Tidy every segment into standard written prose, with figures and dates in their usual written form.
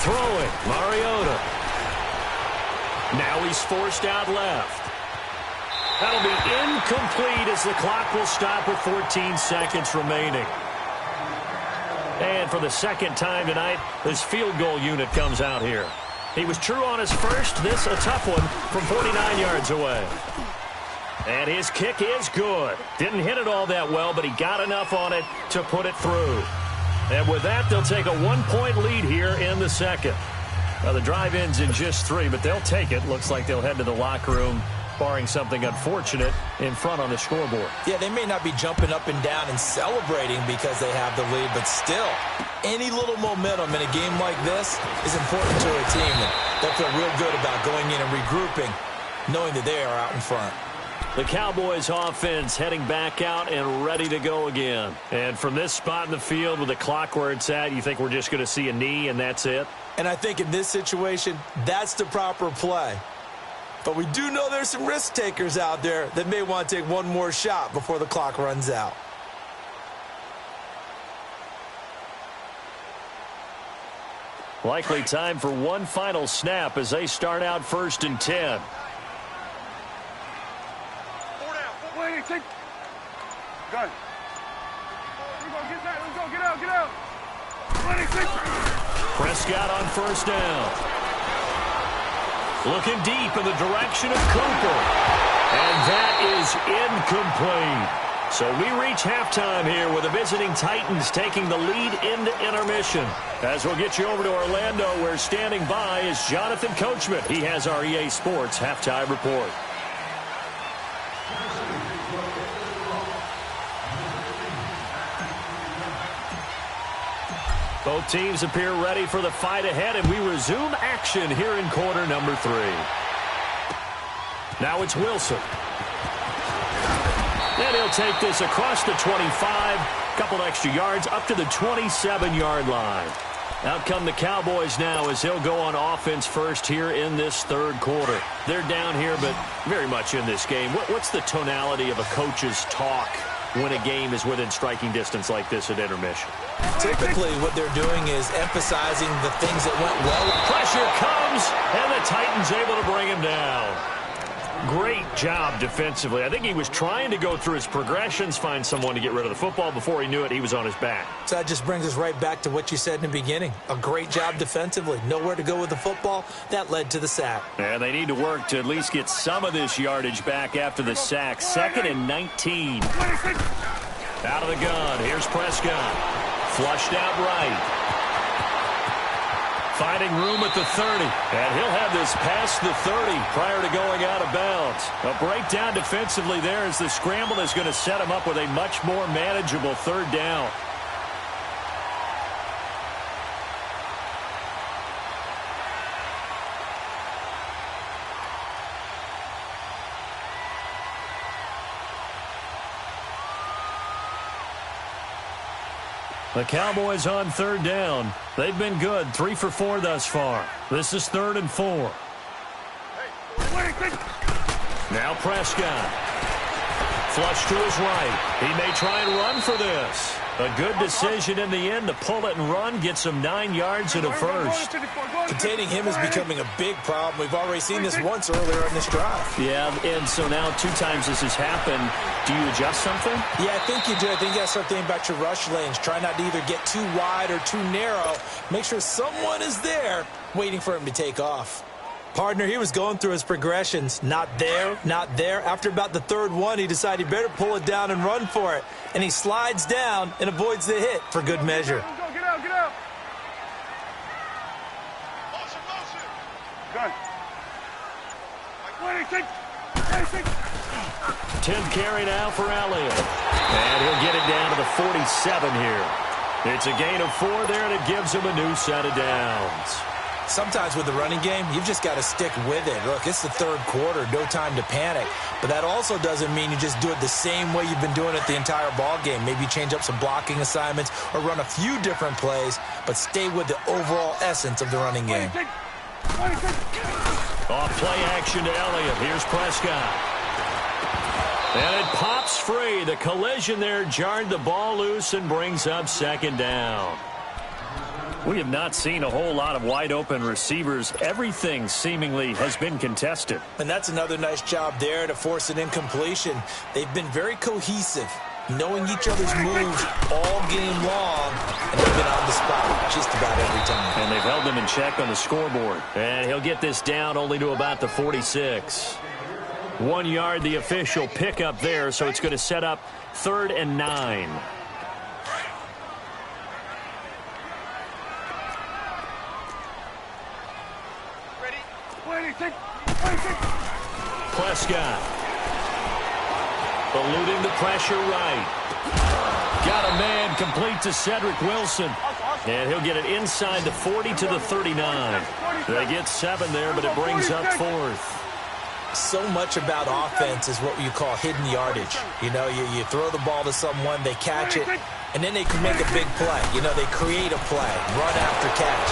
Throwing, Mariota. Now he's forced out left. That'll be incomplete as the clock will stop with 14 seconds remaining. And for the second time tonight, this field goal unit comes out here. He was true on his first. This a tough one from 49 yards away. And his kick is good. Didn't hit it all that well, but he got enough on it to put it through. And with that, they'll take a 1-point lead here in the second. Now, the drive ends in just 3, but they'll take it. Looks like they'll head to the locker room, barring something unfortunate, in front on the scoreboard. Yeah, they may not be jumping up and down and celebrating because they have the lead, but still, any little momentum in a game like this is important to a team. And they'll feel real good about going in and regrouping, knowing that they are out in front. The Cowboys offense heading back out and ready to go again. And from this spot in the field with the clock where it's at, you think we're just going to see a knee and that's it? And I think in this situation, that's the proper play. But we do know there's some risk takers out there that may want to take one more shot before the clock runs out. Likely time for one final snap as they start out 1st and 10. Take. Go. Here we go. Get that. Let's go. Get out. Get out. 26. Prescott on 1st down. Looking deep in the direction of Cooper. And that is incomplete. So we reach halftime here with the visiting Titans taking the lead into intermission. As we'll get you over to Orlando, where standing by is Jonathan Coachman. He has our EA Sports halftime report. Both teams appear ready for the fight ahead, and we resume action here in quarter number 3. Now it's Wilson. And he'll take this across the 25, couple extra yards up to the 27-yard line. Out come the Cowboys now as they'll go on offense first here in this 3rd quarter. They're down here, but very much in this game. What's the tonality of a coach's talk when a game is within striking distance like this at intermission? Typically, what they're doing is emphasizing the things that went well. Pressure comes, and the Titans able to bring him down. Great job defensively. I think he was trying to go through his progressions, find someone to get rid of the football. Before he knew it, he was on his back. So that just brings us right back to what you said in the beginning. A great job defensively. Nowhere to go with the football. That led to the sack. And they need to work to at least get some of this yardage back after the sack. 2nd and 19. Out of the gun. Here's Prescott. Flushed out right. Finding room at the 30. And he'll have this past the 30 prior to going out of bounds. A breakdown defensively there as the scramble is going to set him up with a much more manageable 3rd down. The Cowboys on 3rd down. They've been good, 3 for 4 thus far. This is 3rd and 4. Now Prescott. Flush to his right. He may try and run for this. A good decision in the end to pull it and run. Gets him 9 yards and a first. Containing him is becoming a big problem. We've already seen this once earlier in this drive. Yeah, and so now 2 times this has happened. Do you adjust something? Yeah, I think you do. I think you got to start thinking about your rush lanes. Try not to either get too wide or too narrow. Make sure someone is there waiting for him to take off. Partner, he was going through his progressions. Not there, not there. After about the 3rd one, he decided he better pull it down and run for it. And he slides down and avoids the hit for good measure. Get out, get out. Gun. 10th carry now for Elliott. And he'll get it down to the 47 here. It's a gain of 4 there, and it gives him a new set of downs. Sometimes with the running game, you've just got to stick with it. Look, it's the 3rd quarter, no time to panic. But that also doesn't mean you just do it the same way you've been doing it the entire ball game. Maybe change up some blocking assignments or run a few different plays, but stay with the overall essence of the running game. Off play action to Elliott. Here's Prescott. And it pops free. The collision there jarred the ball loose and brings up 2nd down. We have not seen a whole lot of wide-open receivers. Everything seemingly has been contested. And that's another nice job there to force an incompletion. They've been very cohesive, knowing each other's moves all game long, and they've been on the spot just about every time. And they've held them in check on the scoreboard. And he'll get this down only to about the 46. 1 yard, the official pickup there, so it's going to set up 3rd and 9. Prescott. Eluding the pressure right. Got a man complete to Cedric Wilson. And he'll get it inside the 40 to the 39. They get 7 there, but it brings up 4th. So much about offense is what you call hidden yardage. You know, you throw the ball to someone, they catch it, and then they can make a big play. You know, they create a play, run after catch.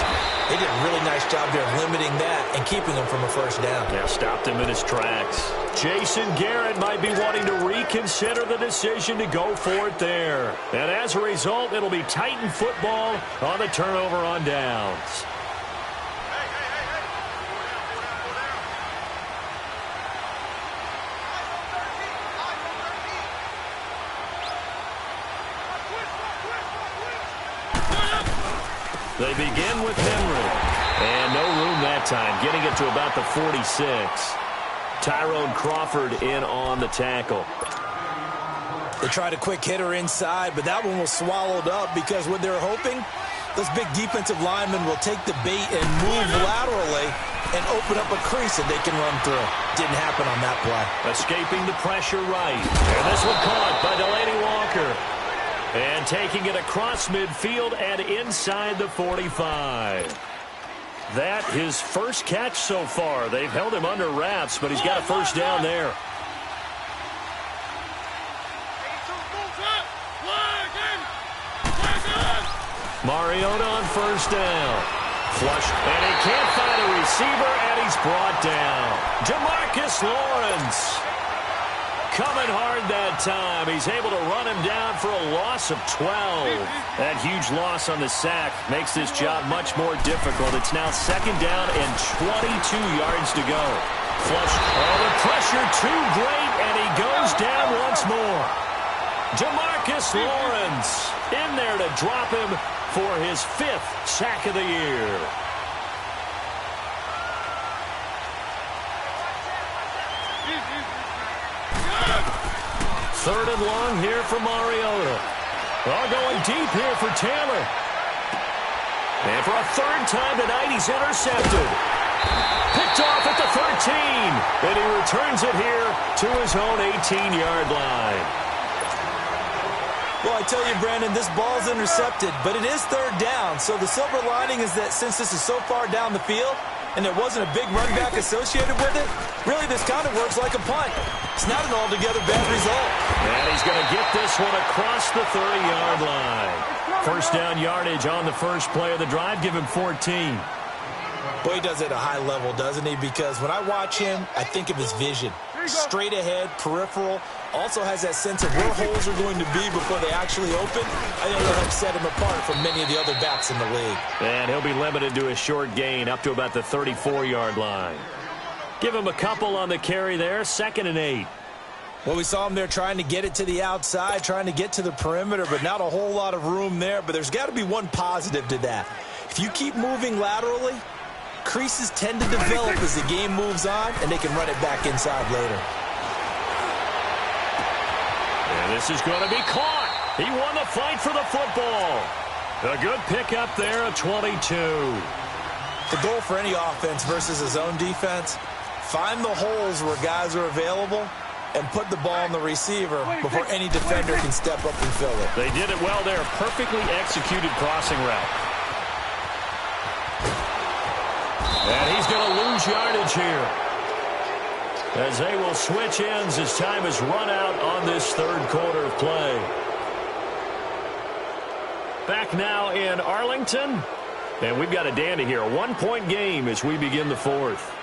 They did a really nice job there of limiting that and keeping him from a first down. Yeah, stopped him in his tracks. Jason Garrett might be wanting to reconsider the decision to go for it there. And as a result, it'll be Titan football on the turnover on downs. They begin with Henry. And no room that time, getting it to about the 46. Tyrone Crawford in on the tackle. They tried a quick hitter inside, but that one was swallowed up because what they're hoping, those big defensive linemen will take the bait and move laterally and open up a crease that they can run through. Didn't happen on that play. Escaping the pressure right. And this one caught by Delaney Walker. And taking it across midfield and inside the 45. That his first catch so far. They've held him under wraps, but he's got a first down there. Mariota on first down. Flush, and he can't find a receiver, and he's brought down. Jamarcus Lawrence. Coming hard that time. He's able to run him down for a loss of 12. That huge loss on the sack makes this job much more difficult. It's now 2nd down and 22 yards to go. Flush. Oh, the pressure too great, and he goes down once more. Jamarcus Lawrence in there to drop him for his 5th sack of the year. Third and long here for Mariota. All going deep here for Taylor. And for a 3rd time tonight, he's intercepted. Picked off at the 13. And he returns it here to his own 18-yard line. Well, I tell you, Brandon, this ball's intercepted, but it is 3rd down. So the silver lining is that since this is so far down the field and there wasn't a big run back associated with it, really this kind of works like a punt. It's not an altogether bad result. And he's going to get this one across the 30-yard line. First down yardage on the first play of the drive. Give him 14. Boy, he does it at a high level, doesn't he? Because when I watch him, I think of his vision. Straight ahead, peripheral. Also has that sense of where holes are going to be before they actually open. I think that'll help set him apart from many of the other backs in the league. And he'll be limited to a short gain up to about the 34-yard line. Give him a couple on the carry there. 2nd and 8. Well, we saw him there trying to get it to the outside, trying to get to the perimeter, but not a whole lot of room there. But there's got to be one positive to that. If you keep moving laterally, creases tend to develop as the game moves on, and they can run it back inside later. And this is going to be caught. He won the fight for the football. A good pickup there, a 22. The goal for any offense versus a zone defense, find the holes where guys are available and put the ball on the receiver before any defender can step up and fill it. They did it well there. Perfectly executed crossing route. And he's going to lose yardage here, as they will switch ends as time is run out on this 3rd quarter of play. Back now in Arlington. And we've got a dandy here. A 1-point game as we begin the 4th.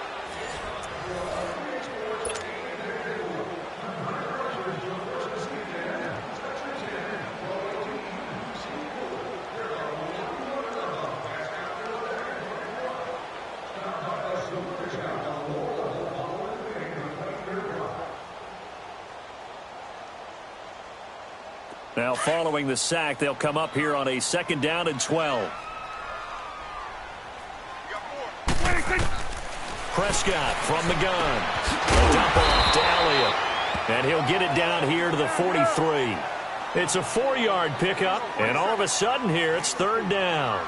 Now following the sack, they'll come up here on a 2nd down and 12. Prescott from the gun. A dump off to Elliott. And he'll get it down here to the 43. It's a 4-yard pickup, and all of a sudden here it's 3rd down.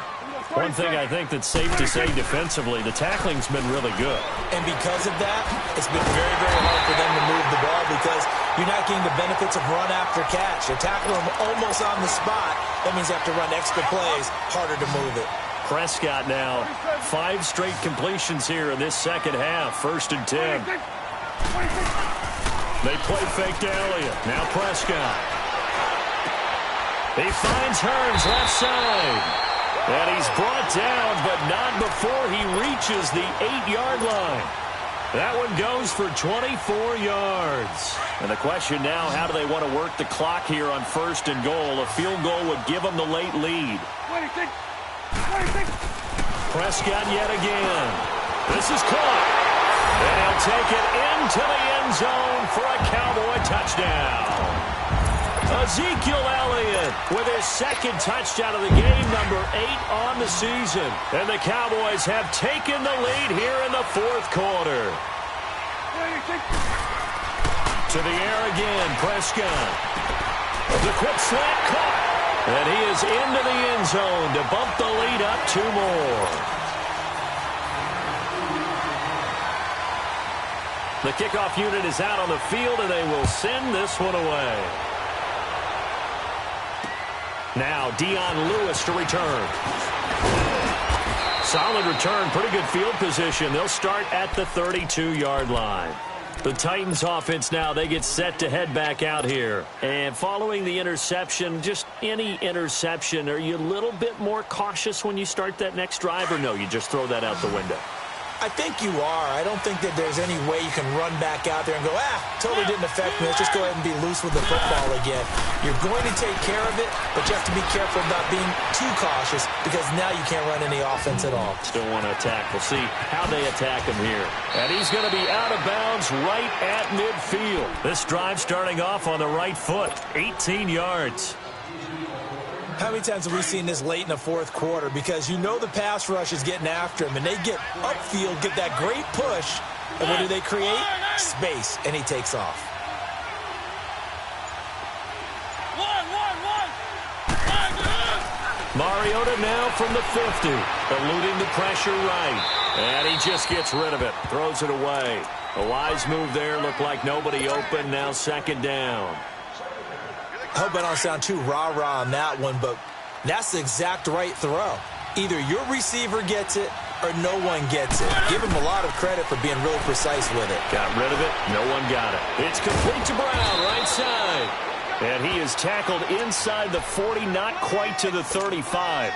One thing I think that's safe to say defensively, the tackling's been really good. And because of that, it's been very, very hard for them to move the ball because you're not getting the benefits of run after catch. You're tackling them almost on the spot. That means you have to run extra plays, harder to move it. Prescott now, 5 straight completions here in this second half. 1st and 10. They play fake to Elliott. Now Prescott. He finds Hearns left side. And he's brought down, but not before he reaches the 8-yard line. That one goes for 24 yards. And the question now, how do they want to work the clock here on 1st and goal? A field goal would give them the late lead. 26. Prescott yet again. This is caught. And he'll take it into the end zone for a Cowboy touchdown. Ezekiel Elliott with his 2nd touchdown of the game, number 8 on the season. And the Cowboys have taken the lead here in the 4th quarter. To the air again, Prescott. The quick slant caught. And he is into the end zone to bump the lead up 2 more. The kickoff unit is out on the field, and they will send this one away. Now Dion Lewis to return. Solid return, pretty good field position. They'll start at the 32-yard line. The Titans offense now, they get set to head back out here. And following the interception, just any interception, are you a little bit more cautious when you start that next drive, or no, you just throw that out the window? I think you are. I don't think that there's any way you can run back out there and go, totally didn't affect me. Let's just go ahead and be loose with the football again. You're going to take care of it, but you have to be careful about being too cautious because now you can't run any offense at all. Still want to attack. We'll see how they attack him here. And he's going to be out of bounds right at midfield. This drive starting off on the right foot, 18 yards. How many times have we seen this late in the 4th quarter? Because you know the pass rush is getting after him, and they get upfield, get that great push, and what do they create? Space, and he takes off. Mariota now from the 50, eluding the pressure right. And he just gets rid of it, throws it away. A wise move there, looked like nobody open, now 2nd down. I hope I don't sound too rah-rah on that one, but that's the exact right throw. Either your receiver gets it or no one gets it. Give him a lot of credit for being really precise with it. Got rid of it. No one got it. It's complete to Brown, right side. And he is tackled inside the 40, not quite to the 35.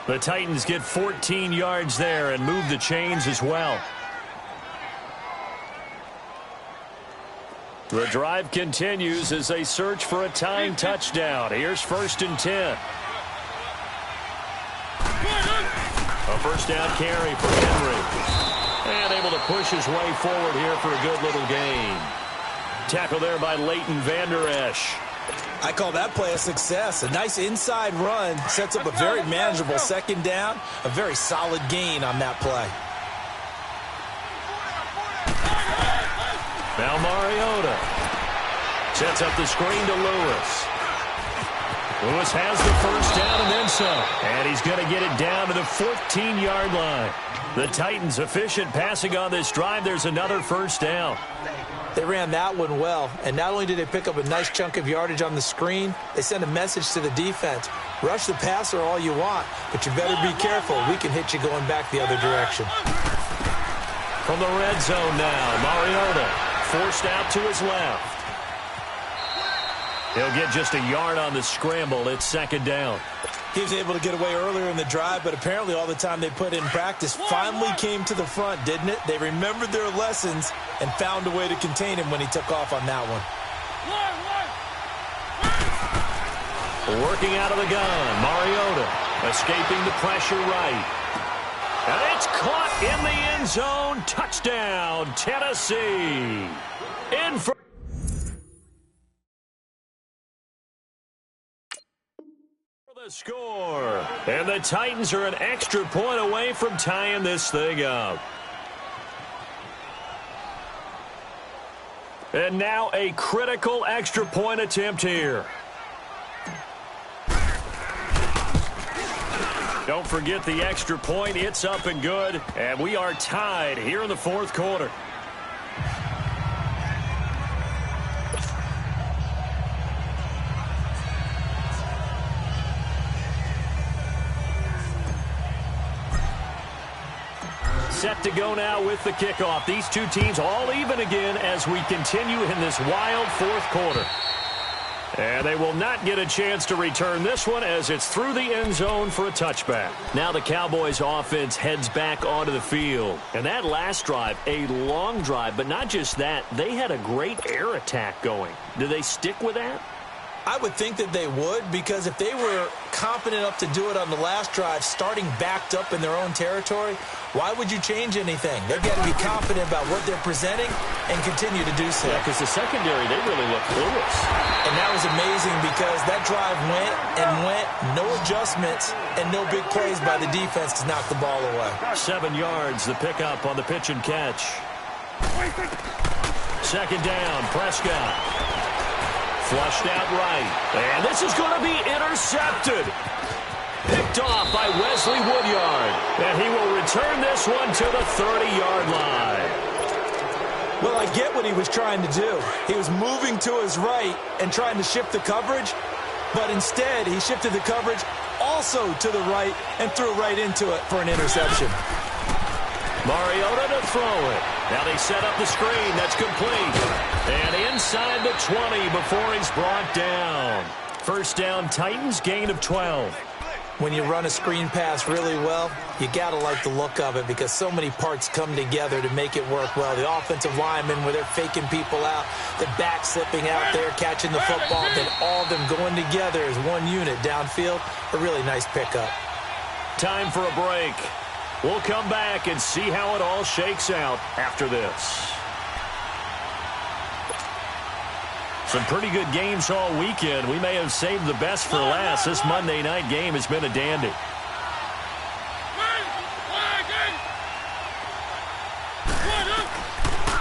The Titans get 14 yards there and move the chains as well. The drive continues as they search for a tying touchdown. Here's 1st and 10. A 1st down carry for Henry. And able to push his way forward here for a good little gain. Tackle there by Leighton Vander Esch. I call that play a success. A nice inside run sets up a very manageable 2nd down. A very solid gain on that play. Now Mariota sets up the screen to Lewis. Lewis has the 1st down and then some. And he's going to get it down to the 14-yard line. The Titans efficient passing on this drive. There's another 1st down. They ran that one well, and not only did they pick up a nice chunk of yardage on the screen, they sent a message to the defense. Rush the passer all you want, but you better be careful. We can hit you going back the other direction. From the red zone now, Mariota forced out to his left. He'll get just a yard on the scramble. It's 2nd down. He was able to get away earlier in the drive, but apparently all the time they put in practice finally came to the front, didn't it? They remembered their lessons and found a way to contain him when he took off on that one. Working out of the gun, Mariota escaping the pressure right. And it's caught in the end zone. Touchdown, Tennessee. In for The score. And the Titans are an extra point away from tying this thing up. And now a critical extra point attempt here. Don't forget the extra point. It's up and good. And we are tied here in the fourth quarter. Set to go now with the kickoff. These two teams all even again as we continue in this wild fourth quarter. And they will not get a chance to return this one as it's through the end zone for a touchback. Now the Cowboys offense heads back onto the field. And that last drive, a long drive, but not just that, they had a great air attack going. Do they stick with that? I would think that they would, because if they were confident enough to do it on the last drive, starting backed up in their own territory, why would you change anything? They've got to be confident about what they're presenting and continue to do so. Yeah, because the secondary, they really look clueless. And that was amazing because that drive went and went, no adjustments, and no big plays by the defense to knock the ball away. 7 yards, the pickup on the pitch and catch. Second down, Prescott. Flushed out right. And this is going to be intercepted. Picked off by Wesley Woodyard. And he will return this one to the 30-yard line. Well, I get what he was trying to do. He was moving to his right and trying to shift the coverage. But instead, he shifted the coverage also to the right and threw right into it for an interception. Mariota to throw it. Now they set up the screen. That's complete. And inside the 20 before he's brought down. First down, Titans, gain of 12. When you run a screen pass really well, you got to like the look of it because so many parts come together to make it work well. The offensive linemen, where they're faking people out, the back slipping out there, catching the football, then all of them going together as one unit downfield. A really nice pickup. Time for a break. We'll come back and see how it all shakes out after this. Some pretty good games all weekend. We may have saved the best for last. This Monday night game has been a dandy.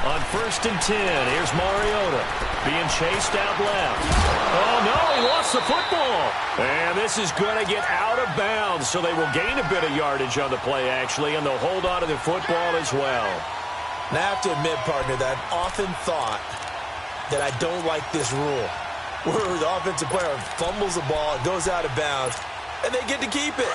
On 1st and 10, here's Mariota being chased out left. Oh, no, he lost the football. And this is going to get out of bounds, so they will gain a bit of yardage on the play, actually, and they'll hold on to the football as well. Now, I have to admit, partner, that I've often thought that I don't like this rule, where the offensive player fumbles the ball, it goes out of bounds, and they get to keep it.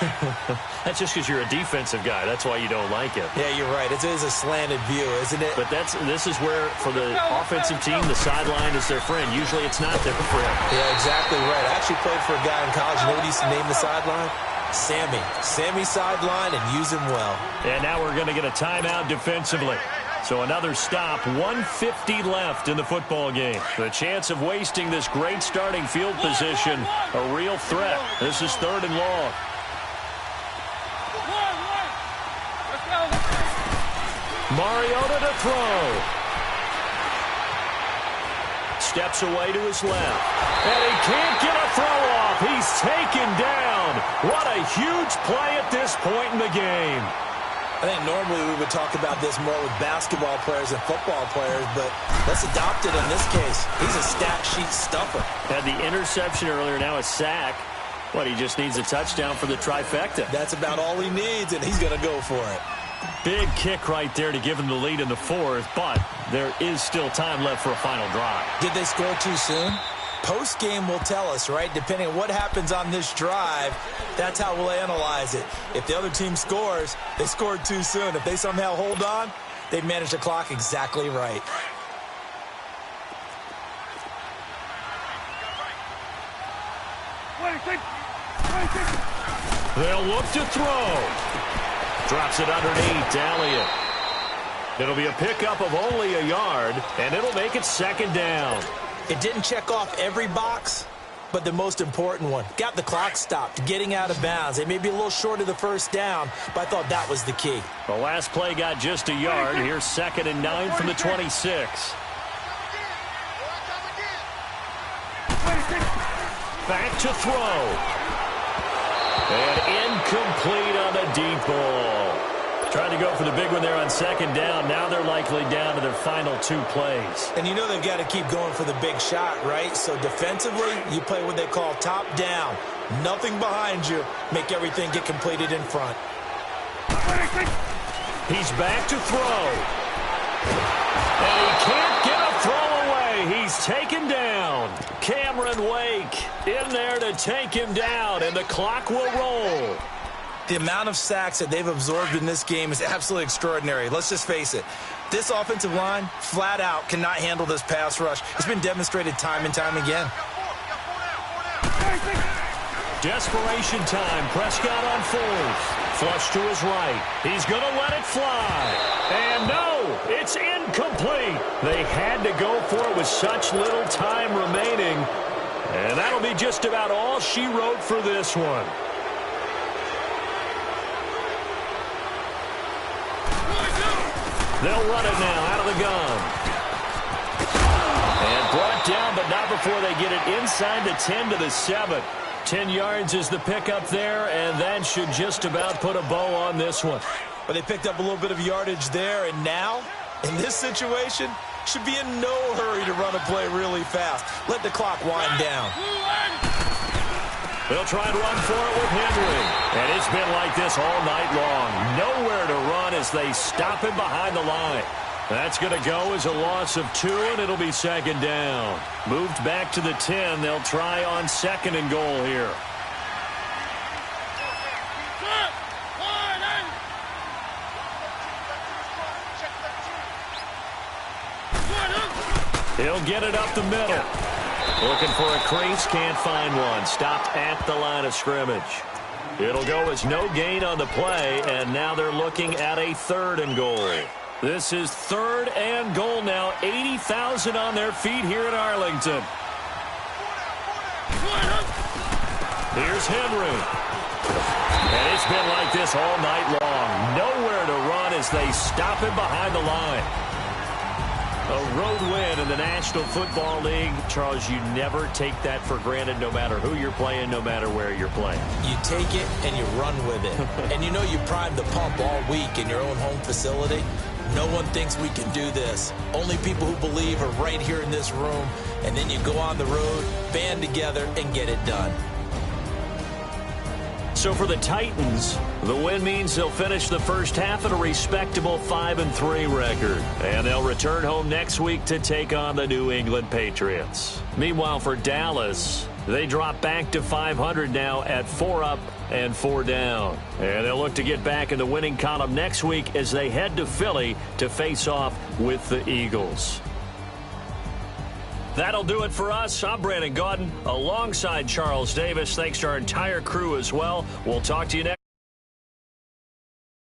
That's just because you're a defensive guy. That's why you don't like it. Yeah, you're right. It is a slanted view, isn't it? But this is where, for the offensive team, the sideline is their friend. Usually it's not their friend. Yeah, exactly right. I actually played for a guy in college. You know what he used to name the sideline? Sammy. Sammy sideline, and use him well. And now we're going to get a timeout defensively. So another stop, 1:50 left in the football game. The chance of wasting this great starting field position, a real threat. This is 3rd and long. Mariota to throw. Steps away to his left. And he can't get a throw off. He's taken down. What a huge play at this point in the game. I think normally we would talk about this more with basketball players and football players, but let's adopt it in this case. He's a stat sheet stuffer. Had the interception earlier, now a sack. What, he just needs a touchdown for the trifecta. That's about all he needs, and he's going to go for it. Big kick right there to give him the lead in the 4th, but there is still time left for a final drive. Did they score too soon? Post-game will tell us, right? Depending on what happens on this drive, that's how we'll analyze it. If the other team scores, they scored too soon. If they somehow hold on, they've managed the clock exactly right. They'll look to throw. Drops it underneath to Elliott. It'll be a pickup of only a yard, and it'll make it 2nd down. It didn't check off every box, but the most important one. Got the clock stopped, getting out of bounds. They may be a little short of the 1st down, but I thought that was the key. The last play got just a yard. Here's 2nd and 9 from the 26. Back to throw. And incomplete on the deep ball. Trying to go for the big one there on second down. Now they're likely down to their final 2 plays. And you know they've got to keep going for the big shot, right? So defensively, you play what they call top down. Nothing behind you. Make everything get completed in front. He's back to throw. And he can't get a throw away. He's taken down. Cameron Wake in there to take him down, and the clock will roll. The amount of sacks that they've absorbed in this game is absolutely extraordinary. Let's just face it. This offensive line, flat out, cannot handle this pass rush. It's been demonstrated time and time again. Desperation time. Prescott on 4th. Flush to his right. He's going to let it fly. And no, it's incomplete. They had to go for it with such little time remaining. And that'll be just about all she wrote for this one. They'll run it now out of the gun. And brought down, but not before they get it inside the 10 to the 7. 10 yards is the pickup there, and that should just about put a bow on this one. But they picked up a little bit of yardage there, and now, in this situation, should be in no hurry to run a play really fast. Let the clock wind down. They'll try and run for it with Henry. And it's been like this all night long. Nowhere to run as they stop him behind the line. That's going to go as a loss of 2, and it'll be second down. Moved back to the 10. They'll try on 2nd and goal here. He'll get it up the middle. Looking for a crease, can't find one. Stopped at the line of scrimmage. It'll go as no gain on the play, and now they're looking at a 3rd and goal. This is 3rd and goal now. 80,000 on their feet here in Arlington. Here's Henry. And it's been like this all night long. Nowhere to run as they stop him behind the line. A road win in the National Football League. Charles, you never take that for granted no matter who you're playing, no matter where you're playing. You take it and you run with it. And you know you primed the pump all week in your own home facility. No one thinks we can do this. Only people who believe are right here in this room. And then you go on the road, band together, and get it done. So for the Titans, the win means they'll finish the first half at a respectable 5-3 record. And they'll return home next week to take on the New England Patriots. Meanwhile, for Dallas, they drop back to 500 now at 4 up and 4 down. And they'll look to get back in the winning column next week as they head to Philly to face off with the Eagles. That'll do it for us. I'm Brandon Gaudin alongside Charles Davis. Thanks to our entire crew as well. We'll talk to you next.